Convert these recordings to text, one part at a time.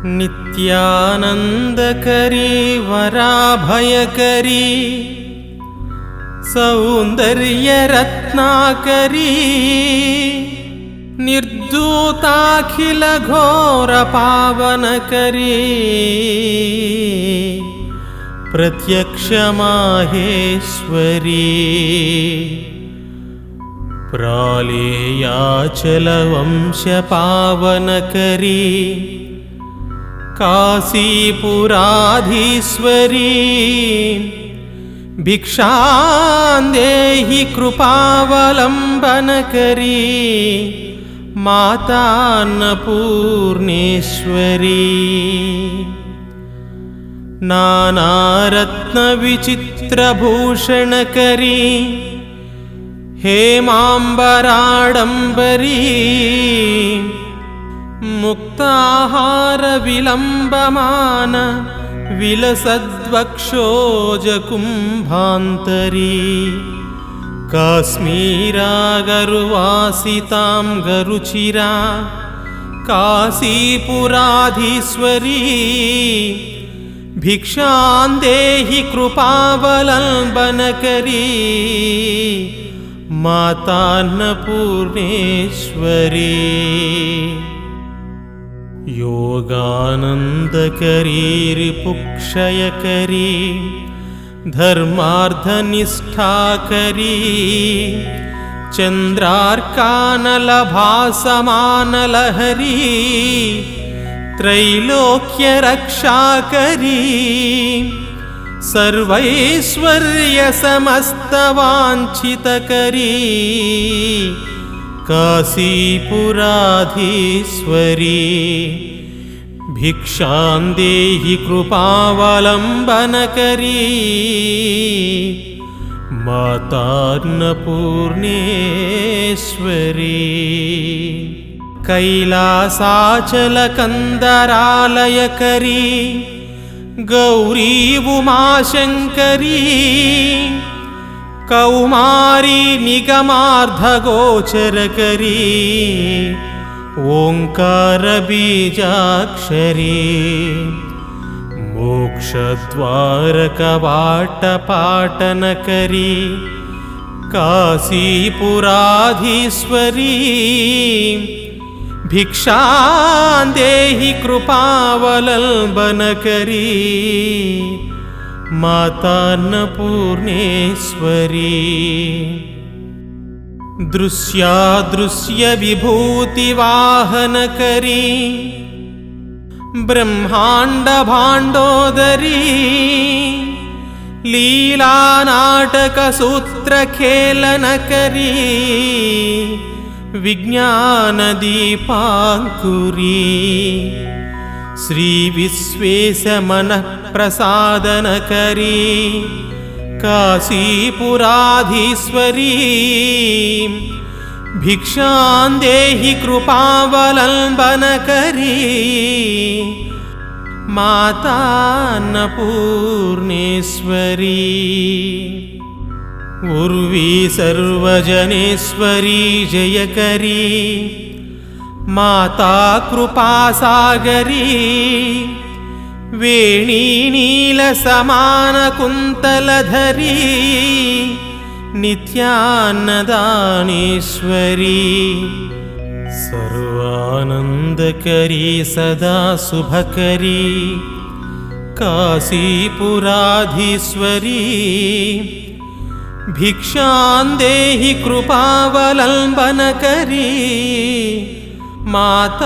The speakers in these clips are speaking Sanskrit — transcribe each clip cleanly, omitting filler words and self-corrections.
नित्यानंदकरी वराभयकरी सौंदर्यरत्नाकरी निर्दूताखिलघोरपावनकरी प्रत्यक्षमाहेश्वरी प्रालेयाचलवंशपावनकरी काशीपुराधीश्वरी भिक्षान्देहि कृपावलम्बनकरी मातान्नपूर्णेश्वरी नानारत्नविचित्रभूषणकरी हेमाम्बराडम्बरी मुक्ताहारविलम्बमान विलसद्वक्षोजकुम्भान्तरी काश्मीरागरुवासितां गरुचिरा काशीपुराधीश्वरी भिक्षान्देहि कृपावलम्बनकरी मातान्नपूर्णेश्वरी योगानन्दकरी रिपुक्षयकरी धर्मार्थनिष्ठाकरी चन्द्रार्कानलभासमानलहरी त्रैलोक्यरक्षाकरी सर्वैश्वर्यसमस्तवाञ्छितकरी काशीपुराधीश्वरी भिक्षान्देहि कृपावलम्बनकरी मातान्नपूर्णेश्वरी कैलासाचलकन्दरालयकरी गौरी उमाशंकरी कौमारी निगमार्धगोचरकरी ओंकार बीजाक्षरी मोक्षद्वारकवाटपाटनकरी काशीपुराधीश्वरी भिक्षान्देहि कृपावलम्बनकरी मातान्नपूर्णेश्वरी दृश्यादृश्यविभूतिवाहनकरी ब्रह्माण्डभाण्डोदरी लीलानाटकसूत्रखेलनकरी विज्ञानदीपाङ्कुरी श्रीविश्वेशमनःप्रसादनकरी काशीपुराधीश्वरी भिक्षान्देहि कृपावलम्बनकरी मातान्नपूर्णेश्वरी उर्वी सर्वजनेश्वरी जयकरी माता कृपासागरी वेणी नीलसमानकुन्तलधरी नित्यान्नदानेश्वरी सर्वानन्दकरी सदा शुभकरी काशीपुराधीश्वरी भिक्षान्देहि कृपावलम्बनकरी मातान्नपूर्णेश्वरी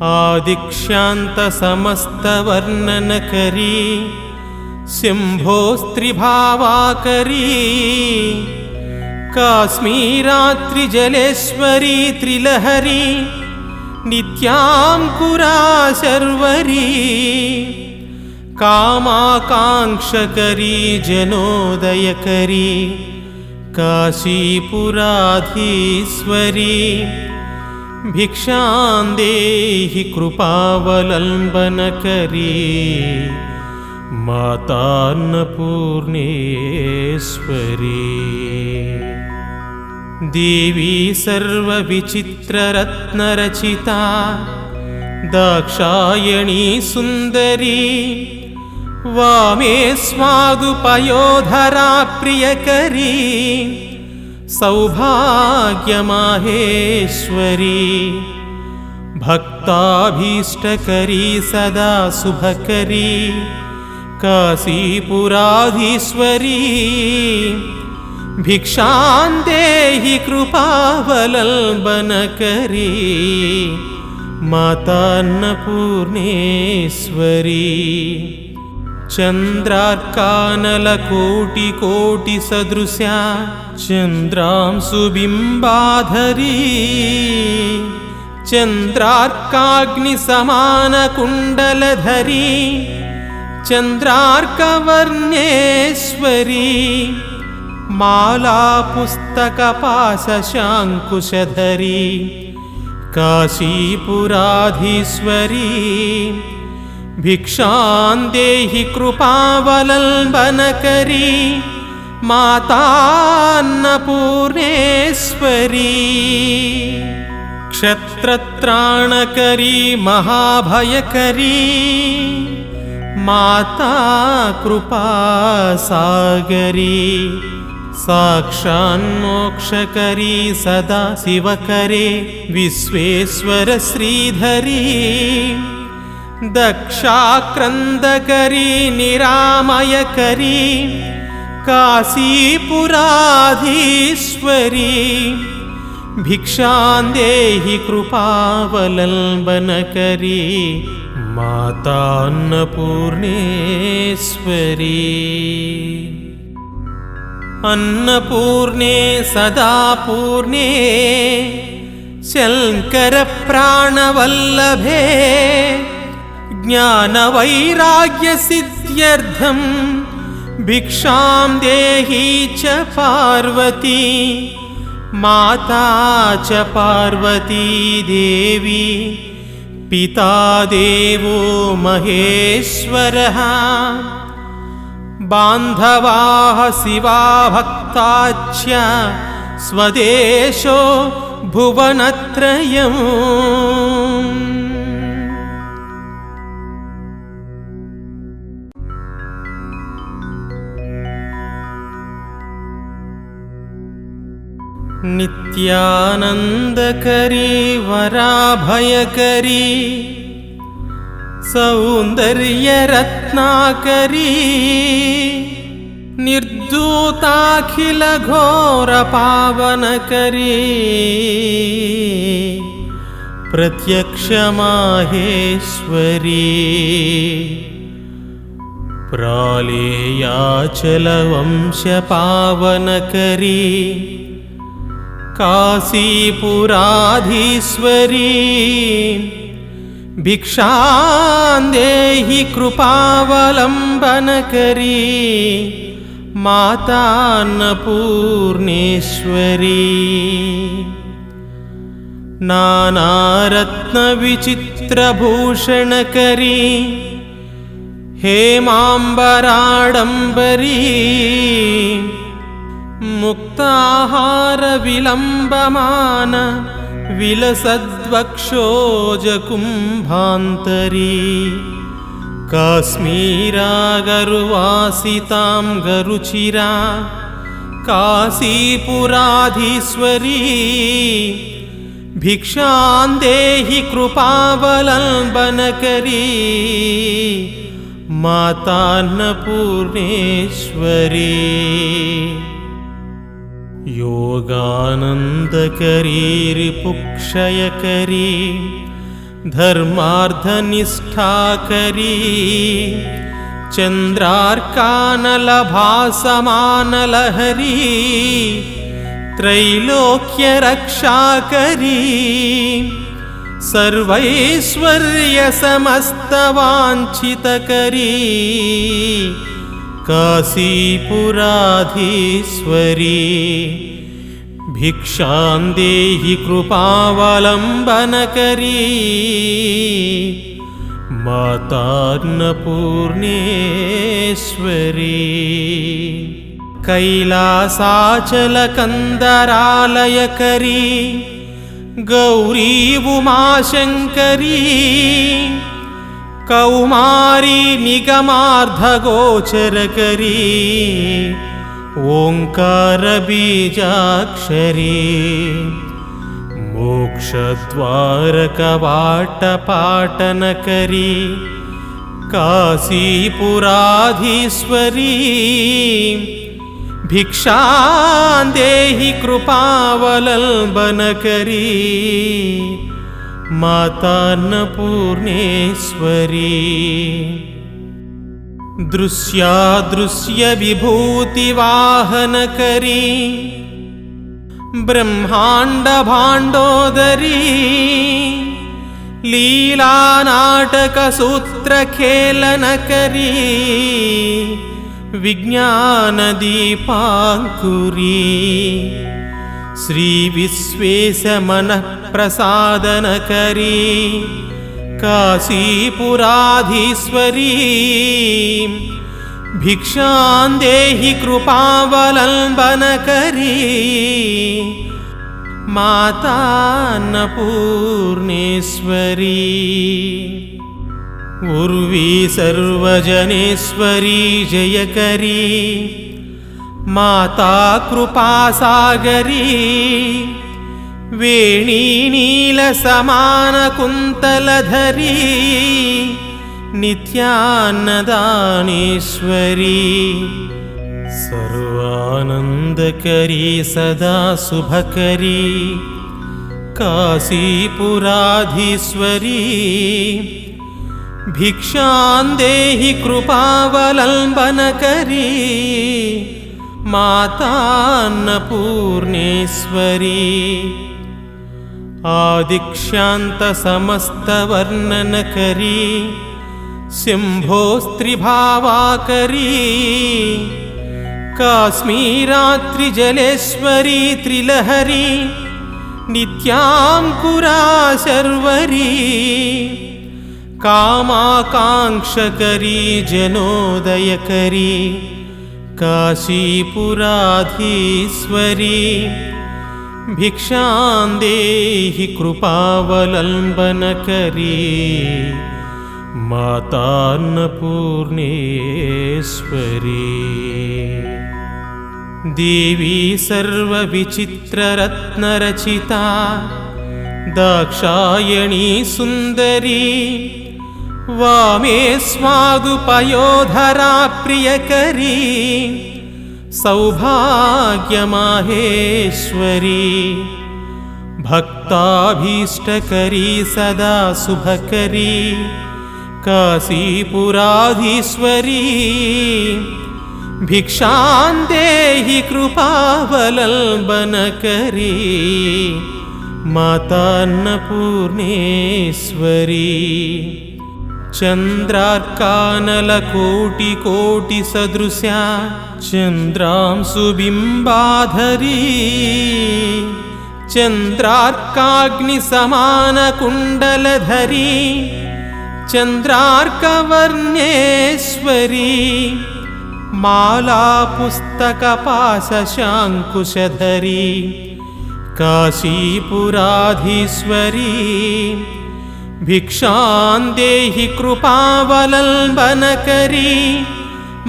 आदिक्षान्तसमस्तवर्णनकरी शम्भोस्त्रिभावाकरी काश्मीरात्रिजलेश्वरी त्रिलहरी नित्याङ्कुरा शर्वरी कामाकाङ्क्षकरी जनोदयकरी काशीपुराधीश्वरी भिक्षान्देहि कृपावलम्बनकरी मातान्नपूर्णेश्वरी। देवी सर्वविचित्ररत्नरचिता दाक्षायणी सुन्दरी वामे स्वादुपयोधरा प्रियकरी सौभाग्यमाहेश्वरी भक्ताभीष्टकरी सदा शुभकरी काशीपुराधीश्वरी भिक्षां देहि कृपावलम्बनकरी मातान्नपूर्णेश्वरी चन्द्रार्कानलकोटिकोटिसदृशा चन्द्रांशुबिम्बाधरी चन्द्रार्काग्निसमानकुण्डलधरी चन्द्रार्कवर्णेश्वरी मालापुस्तकपाशशाङ्कुशधरी काशीपुराधीश्वरी भिक्षां देहि कृपावलम्बनकरी मातान्नपूर्णेश्वरी क्षत्रत्राणकरी महाभयकरी माता कृपासागरी साक्षान्मोक्षकरी सदा शिवकरे विश्वेश्वर श्रीधरी दक्षाक्रन्दकरी निरामयकरी काशीपुराधीश्वरी भिक्षां देहि कृपावलम्बनकरी मातान्नपूर्णेश्वरी अन्नपूर्णे सदा पूर्णे शङ्करप्राणवल्लभे ज्ञानवैराग्यसिद्ध्यर्थं भिक्षां देहि च पार्वती माता च पार्वती देवी पिता देवो महेश्वरः बान्धवाः शिवा भक्ताश्च स्वदेशो भुवनत्रयम् नित्यानन्दकरी वराभयकरी सौन्दर्यरत्नाकरी निर्धूताखिलघोरपावनकरी प्रत्यक्षमाहेश्वरी प्रालेयाचलवंशपावनकरी काशीपुराधीश्वरी भिक्षां देहि कृपावलम्बनकरी मातान्नपूर्णेश्वरी नानारत्नविचित्रभूषणकरी हेमाम्बराडम्बरी मुक्ताहारविलम्बमान विलसद्वक्षोजकुम्भान्तरी काश्मीरागरुवासितां गरुचिरा काशीपुराधीश्वरी भिक्षां देहि कृपावलम्बनकरी मातान्नपूर्णेश्वरी योगानन्दकरी रिपुक्षयकरी धर्मार्थनिष्ठाकरी चन्द्रार्कानलभासमानलहरी त्रैलोक्यरक्षाकरी सर्वैश्वर्यसमस्तवाञ्छितकरी काशीपुराधीश्वरी भिक्षां देहि कृपावलम्बनकरी मातान्नपूर्णेश्वरी कैलासाचलकन्दरालयकरी गौरी उमाशङ्करी कौमारी निगमार्धगोचरकरी ओङ्कारबीजाक्षरी मोक्षद्वारकवाटपाटनकरी काशीपुराधीश्वरी भिक्षां देहि कृपावलम्बनकरी मातान्नपूर्णेश्वरी दृश्यादृश्यविभूतिवाहनकरी ब्रह्माण्डभाण्डोदरी लीलानाटकसूत्रखेलनकरी विज्ञानदीपाङ्कुरी श्रीविश्वेशमनःप्रसादनकरी काशीपुराधीश्वरी भिक्षां देहि कृपावलम्बनकरी मातान्नपूर्णेश्वरी उर्वी सर्वजनेश्वरी जयकरी माता कृपासागरी वेणी नीलसमानकुन्तलधरी नित्यान्नदानेश्वरी सर्वानन्दकरी सदा शुभकरी काशीपुराधीश्वरी भिक्षां देहि कृपावलम्बनकरी मातान्नपूर्णेश्वरी आदिक्षान्तसमस्तवर्णनकरी शम्भोस्त्रिभावाकरी काश्मीरात्रिजलेश्वरी त्रिलहरी नित्याङ्कुरा शर्वरी कामाकाङ्क्षकरी जनोदयकरी काशीपुराधीश्वरी भिक्षां देहि कृपावलम्बनकरी मातान्नपूर्णेश्वरी देवी सर्वविचित्ररत्नरचिता दाक्षायणी सुन्दरी वामे स्वादुपयोधरा प्रियकरी सौभाग्यमाहेश्वरी भक्ताभीष्टकरी सदा शुभकरी काशीपुराधीश्वरी भिक्षां देहि कृपावलम्बनकरी मातान्नपूर्णेश्वरी चन्द्रार्कानलकोटिकोटिसदृशा चन्द्रांशुबिम्बाधरी चन्द्रार्काग्निसमानकुण्डलधरी चन्द्रार्कवर्णेश्वरी मालापुस्तकपाशशाङ्कुशधरी काशीपुराधीश्वरी भिक्षां देहि कृपावलम्बनकरी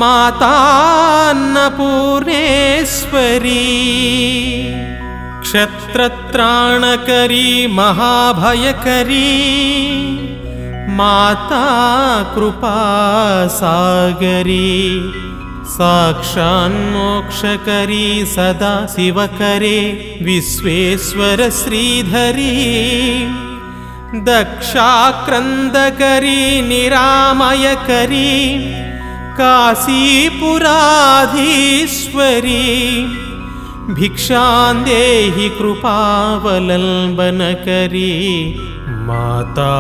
मातान्नपूर्णेश्वरी क्षत्रत्राणकरी महाभयकरी माता कृपासागरी साक्षान्मोक्षकरी सदा शिवकरे विश्वेश्वर श्रीधरी दक्षाक्रन्दकरी निरामयकरी काशीपुराधीश्वरी भिक्षां देहि कृपावलम्बनकरी मातान्नपूर्णेश्वरी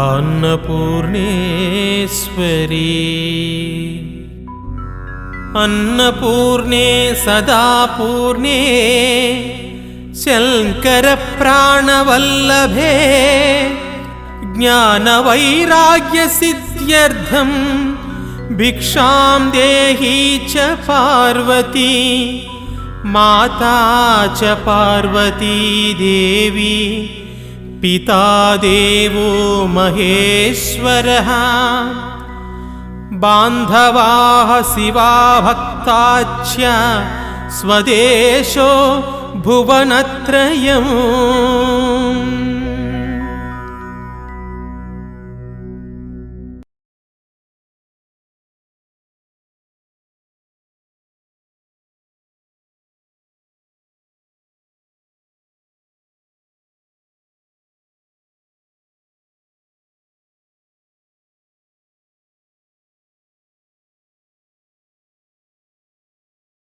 अन्नपूर्णे सदा पूर्णे शङ्करप्राणवल्लभे ज्ञानवैराग्यसिद्ध्यर्थं भिक्षां देहि च पार्वती माता च पार्वती देवी पिता देवो महेश्वरः बान्धवाः शिवा भक्ताच्च स्वदेशो भुवनत्रयम्।